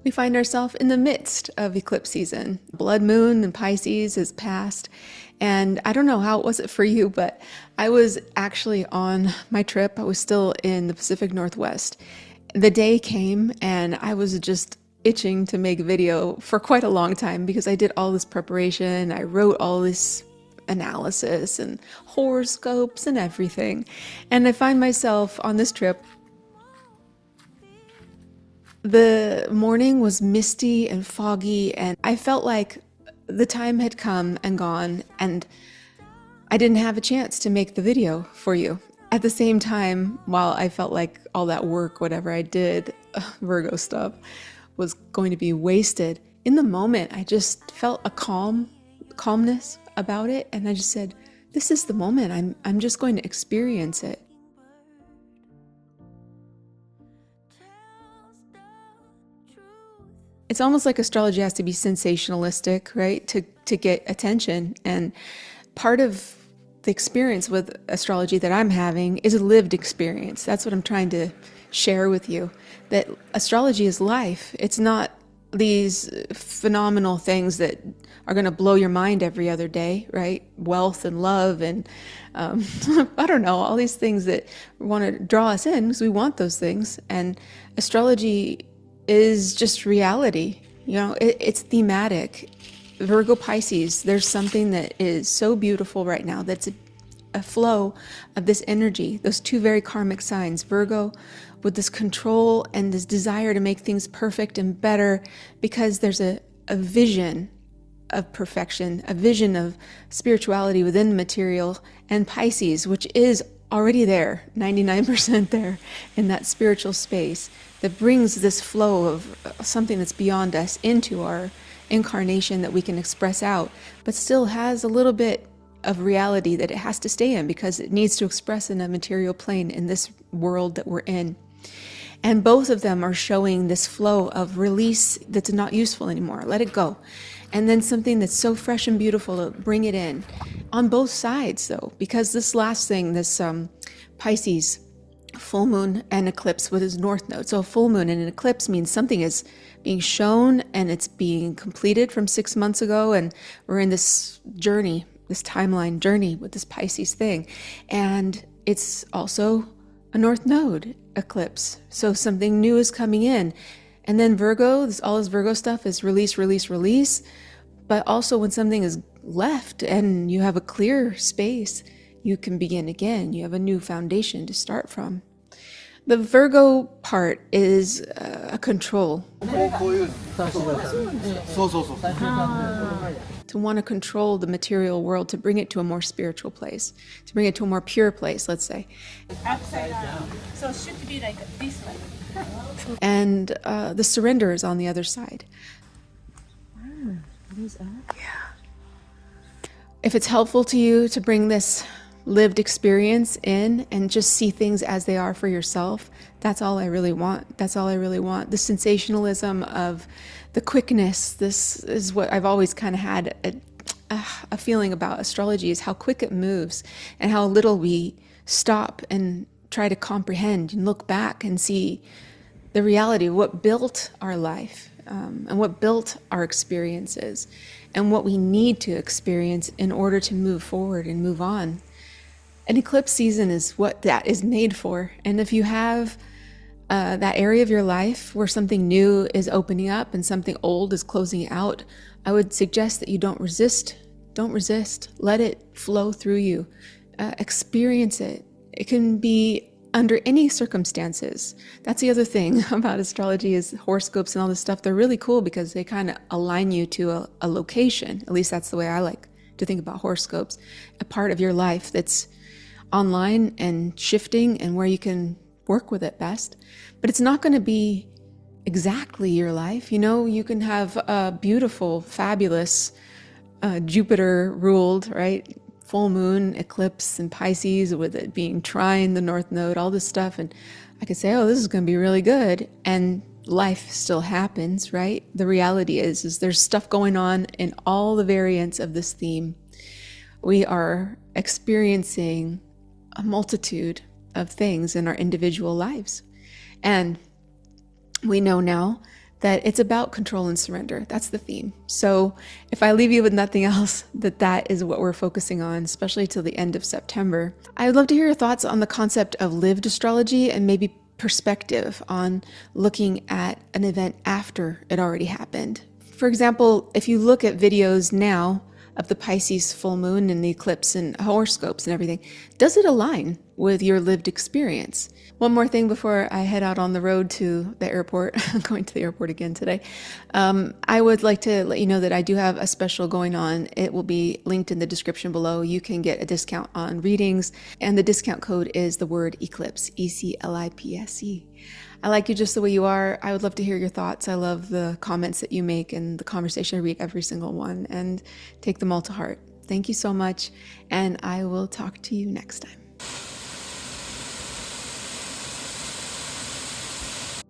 We find ourselves in the midst of eclipse season. Blood moon in Pisces has passed, and I don't know how it was it for you, but I was actually on my trip. I was still in the Pacific Northwest. The day came, and I was just itching to make a video for quite a long time because I did all this preparation. I wrote all this analysis and horoscopes and everything. And I find myself on this trip. The morning was misty and foggy, and I felt like the time had come and gone, and I didn't have a chance to make the video for you. At the same time, while I felt like all that work, whatever I did, Virgo stuff, was going to be wasted, in the moment, I just felt a calmness about it, and I just said, this is the moment. I'm just going to experience it. It's almost like astrology has to be sensationalistic, right? To get attention. And part of the experience with astrology that I'm having is a lived experience. That's what I'm trying to share with you. That astrology is life. It's not these phenomenal things that are going to blow your mind every other day, right? Wealth and love and I don't know, all these things that want to draw us in because we want those things. And astrology is just reality. You know, it's thematic. Virgo Pisces, there's something that is so beautiful right now that's a flow of this energy, those two very karmic signs. Virgo with this control and this desire to make things perfect and better because there's a vision of perfection, a vision of spirituality within the material, and Pisces, which is already there, 99% there in that spiritual space that brings this flow of something that's beyond us into our incarnation that we can express out, but still has a little bit of reality that it has to stay in because it needs to express in a material plane in this world that we're in. And both of them are showing this flow of release that's not useful anymore. Let it go. And then something that's so fresh and beautiful to bring it in. On both sides, though, because this last thing, this Pisces full moon and eclipse with his north node. So a full moon and an eclipse means something is being shown and it's being completed from 6 months ago. And we're in this journey, this timeline journey with this Pisces thing. And it's also a north node eclipse. So something new is coming in. And then Virgo, all this Virgo stuff is release, release, release. But also when something is left and you have a clear space, you can begin again. You have a new foundation to start from. The Virgo part is a control. To want to control the material world, to bring it to a more spiritual place, to bring it to a more pure place, let's say. Upside down. So it should be like this way. And the surrender is on the other side. What is that? Yeah. If it's helpful to you to bring this lived experience in and just see things as they are for yourself, that's all I really want. That's all I really want. The sensationalism of the quickness, this is what I've always kind of had a feeling about astrology, is how quick it moves and how little we stop and try to comprehend and look back and see the reality of what built our life and what built our experiences and what we need to experience in order to move forward and move on. An eclipse season is what that is made for. And if you have that area of your life where something new is opening up and something old is closing out, I would suggest that you don't resist. Don't resist. Let it flow through you. Experience it. It can be under any circumstances. That's the other thing about astrology is horoscopes and all this stuff. They're really cool because they kind of align you to a location. At least that's the way I like to think about horoscopes. A part of your life that's online and shifting and where you can work with it best. But it's not going to be exactly your life. You know, you can have a beautiful, fabulous Jupiter ruled, right? Full moon eclipse in Pisces with it being trine the north node, all this stuff. And I could say, oh, this is going to be really good. And life still happens, right? The reality is there's stuff going on in all the variants of this theme. We are experiencing a multitude of things in our individual lives. And we know now that it's about control and surrender. That's the theme. So if I leave you with nothing else, that is what we're focusing on, especially till the end of September. I would love to hear your thoughts on the concept of lived astrology and maybe perspective on looking at an event after it already happened. For example, if you look at videos now of the Pisces full moon and the eclipse and horoscopes and everything, does it align with your lived experience? One more thing before I head out on the road to the airport. I'm going to the airport again today. I would like to let you know that I do have a special going on. It will be linked in the description below. You can get a discount on readings, and the discount code is the word eclipse, ECLIPSE. I like you just the way you are. I would love to hear your thoughts. I love the comments that you make and the conversation. I read every single one and take them all to heart. Thank you so much, and I will talk to you next time.